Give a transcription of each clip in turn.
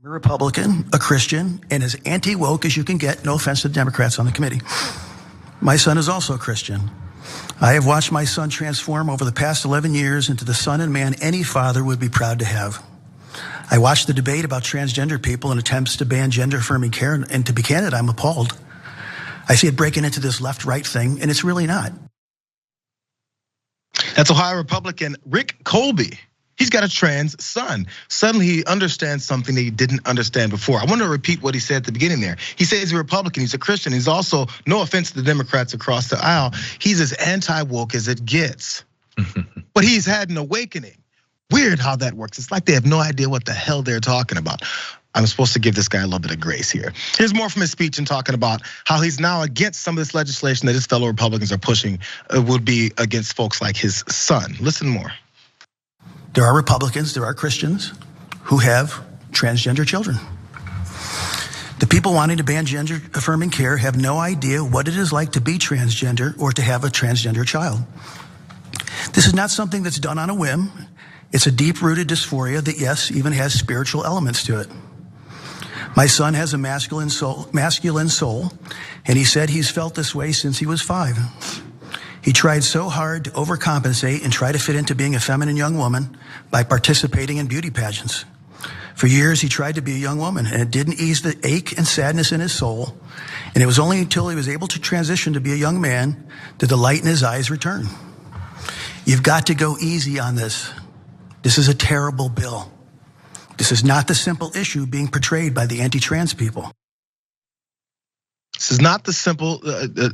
A Republican, a Christian, and as anti-woke as you can get, no offense to the Democrats on the committee. My son is also a Christian. I have watched my son transform over the past 11 years into the son and man any father would be proud to have. I watched the debate about transgender people and attempts to ban gender-affirming care, and to be candid, I'm appalled. I see it breaking into this left-right thing, and it's really not. That's Ohio Republican Rick Colby. He's got a trans son. Suddenly he understands something that he didn't understand before. I want to repeat what he said at the beginning there. He says he's a Republican, he's a Christian. He's also, no offense to the Democrats across the aisle, he's as anti-woke as it gets. But he's had an awakening. Weird how that works. It's like they have no idea what the hell they're talking about. I'm supposed to give this guy a little bit of grace here. Here's more from his speech and talking about how he's now against some of this legislation that his fellow Republicans are pushing would be against folks like his son. Listen more. There are Republicans, there are Christians who have transgender children. The people wanting to ban gender-affirming care have no idea what it is like to be transgender or to have a transgender child. This is not something that's done on a whim. It's a deep-rooted dysphoria that, yes, even has spiritual elements to it. My son has a masculine soul, and he said he's felt this way since he was 5. He tried so hard to overcompensate and try to fit into being a feminine young woman by participating in beauty pageants. For years, he tried to be a young woman, and it didn't ease the ache and sadness in his soul. And it was only until he was able to transition to be a young man did the light in his eyes return. You've got to go easy on this. This is a terrible bill. This is not the simple issue being portrayed by the anti-trans people. This is not the simple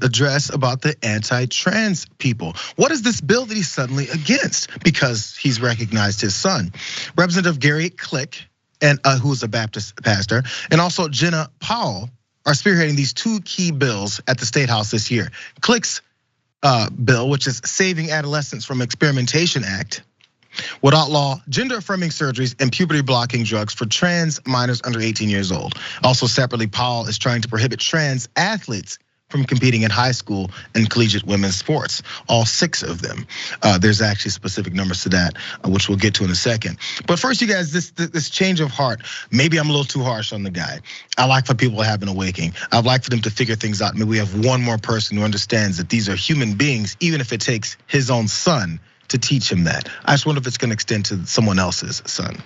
address about the anti-trans people. What is this bill that he's suddenly against? Because he's recognized his son. Representative Gary Click, and who is a Baptist pastor, and also Jenna Powell are spearheading these 2 key bills at the State House this year. Click's bill, which is Saving Adolescents from Experimentation Act, would outlaw gender-affirming surgeries and puberty-blocking drugs for trans minors under 18 years old. Also separately, Powell is trying to prohibit trans athletes from competing in high school and collegiate women's sports, all 6 of them. There's actually specific numbers to that, which we'll get to in a second. But first, you guys, this change of heart, maybe I'm a little too harsh on the guy. I like for people to have an awakening. I'd like for them to figure things out. Maybe we have one more person who understands that these are human beings, even if it takes his own son to teach him that. I just wonder if it's gonna extend to someone else's son.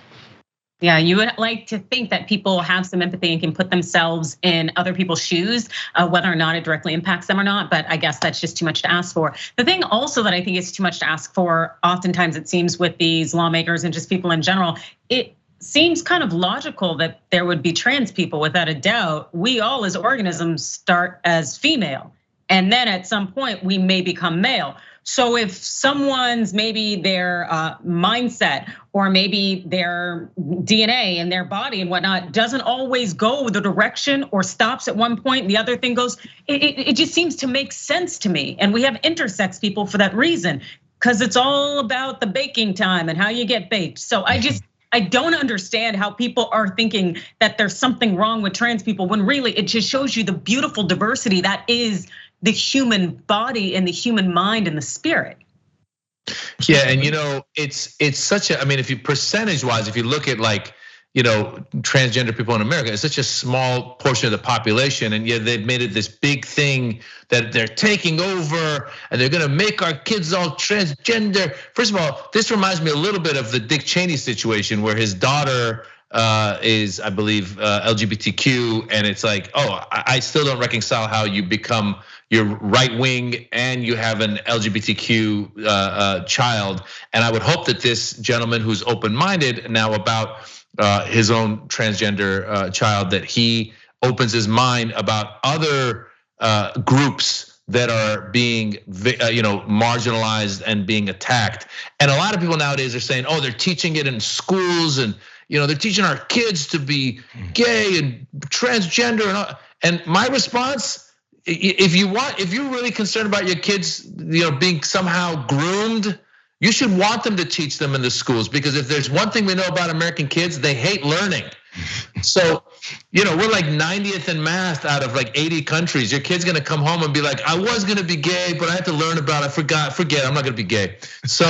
Yeah, you would like to think that people have some empathy and can put themselves in other people's shoes, whether or not it directly impacts them or not, but I guess that's just too much to ask for. The thing also that I think is too much to ask for, oftentimes it seems with these lawmakers and just people in general, it seems kind of logical that there would be trans people without a doubt. We all as organisms start as female, and then at some point we may become male. So if someone's maybe their mindset or maybe their DNA and their body and whatnot doesn't always go the direction or stops at one point and the other thing goes, it just seems to make sense to me. And we have intersex people for that reason, because it's all about the baking time and how you get baked. So I don't understand how people are thinking that there's something wrong with trans people when really it just shows you the beautiful diversity that is the human body and the human mind and the spirit. Yeah, and it's such a, I mean, if you percentage-wise, if you look at like, transgender people in America, it's such a small portion of the population, and yet they've made it this big thing that they're taking over and they're gonna make our kids all transgender. First of all, this reminds me a little bit of the Dick Cheney situation where his daughter is, I believe, LGBTQ, and it's like, oh, I still don't reconcile how you become, you're right wing and you have an LGBTQ child. And I would hope that this gentleman who's open-minded now about his own transgender child, that he opens his mind about other groups that are being marginalized and being attacked. And a lot of people nowadays are saying, oh, they're teaching it in schools, and they're teaching our kids to be gay and transgender and all. And my response, if you're really concerned about your kids, being somehow groomed, you should want them to teach them in the schools, because if there's one thing we know about American kids, they hate learning. So, we're like 90th in math out of like 80 countries. Your kid's gonna come home and be like, I was gonna be gay, but I had to learn about it. Forget, I'm not gonna be gay. So,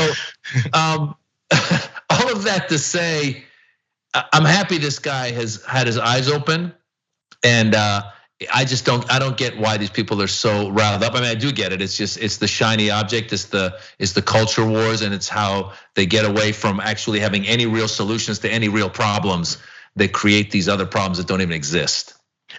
all of that to say, I'm happy this guy has had his eyes open, and I don't get why these people are so riled up. I mean, I do get it. It's the shiny object. It's the culture wars, and it's how they get away from actually having any real solutions to any real problems. They create these other problems that don't even exist.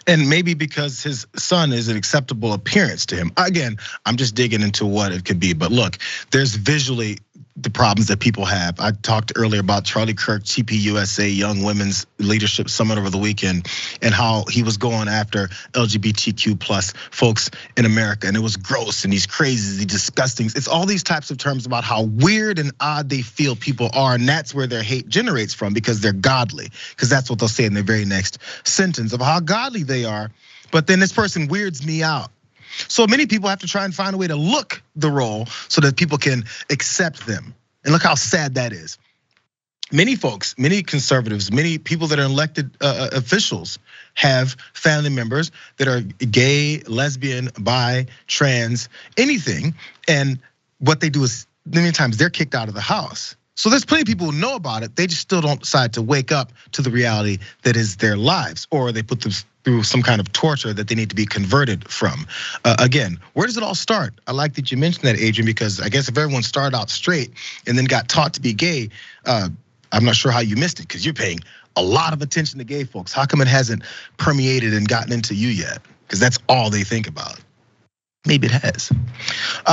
And maybe because his son is an acceptable appearance to him. Again, I'm just digging into what it could be. But look, there's visually the problems that people have. I talked earlier about Charlie Kirk, TPUSA Young Women's Leadership Summit over the weekend, and how he was going after LGBTQ plus folks in America. And it was gross, and he's crazy, he's disgusting. It's all these types of terms about how weird and odd they feel people are. And that's where their hate generates from, because they're godly. Because that's what they'll say in their very next sentence of how godly they are. But then this person weirds me out. So many people have to try and find a way to look the role so that people can accept them. And look how sad that is. Many folks, many conservatives, many people that are elected officials have family members that are gay, lesbian, bi, trans, anything. And what they do is many times they're kicked out of the house. So there's plenty of people who know about it. They just still don't decide to wake up to the reality that is their lives, or they put them through some kind of torture that they need to be converted from. Again, where does it all start? I like that you mentioned that, Adrian, because I guess if everyone started out straight and then got taught to be gay, I'm not sure how you missed it, because you're paying a lot of attention to gay folks. How come it hasn't permeated and gotten into you yet? Because that's all they think about. Maybe it has.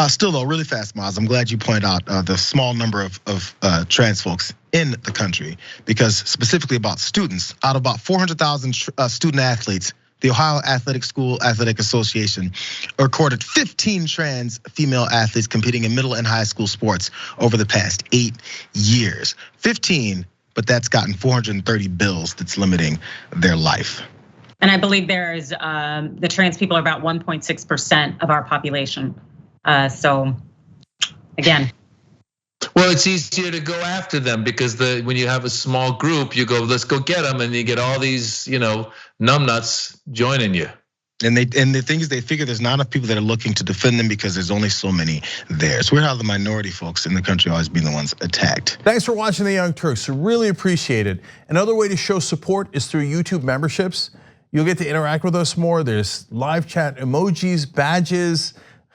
Still though, really fast, Maz, I'm glad you pointed out the small number of trans folks in the country, because specifically about students, out of about 400,000 student athletes, the Ohio Athletic School Athletic Association recorded 15 trans female athletes competing in middle and high school sports over the past 8 years. 15, but that's gotten 430 bills that's limiting their life. And I believe there's the trans people are about 1.6% of our population. So again. Well, it's easier to go after them because when you have a small group, you go, let's go get them, and you get all these, numbnuts joining you. And the thing is, they figure there's not enough people that are looking to defend them because there's only so many there. It's weird how the minority folks in the country always being the ones attacked. Thanks for watching the Young Turks. Really appreciate it. Another way to show support is through YouTube memberships. You'll get to interact with us more. There's live chat emojis, badges.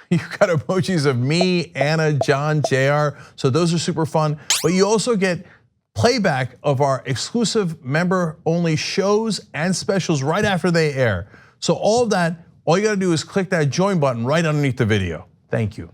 You've got emojis of me, Anna, John, JR. So those are super fun. But you also get playback of our exclusive member-only shows and specials right after they air. So all of that, all you gotta do is click that join button right underneath the video. Thank you.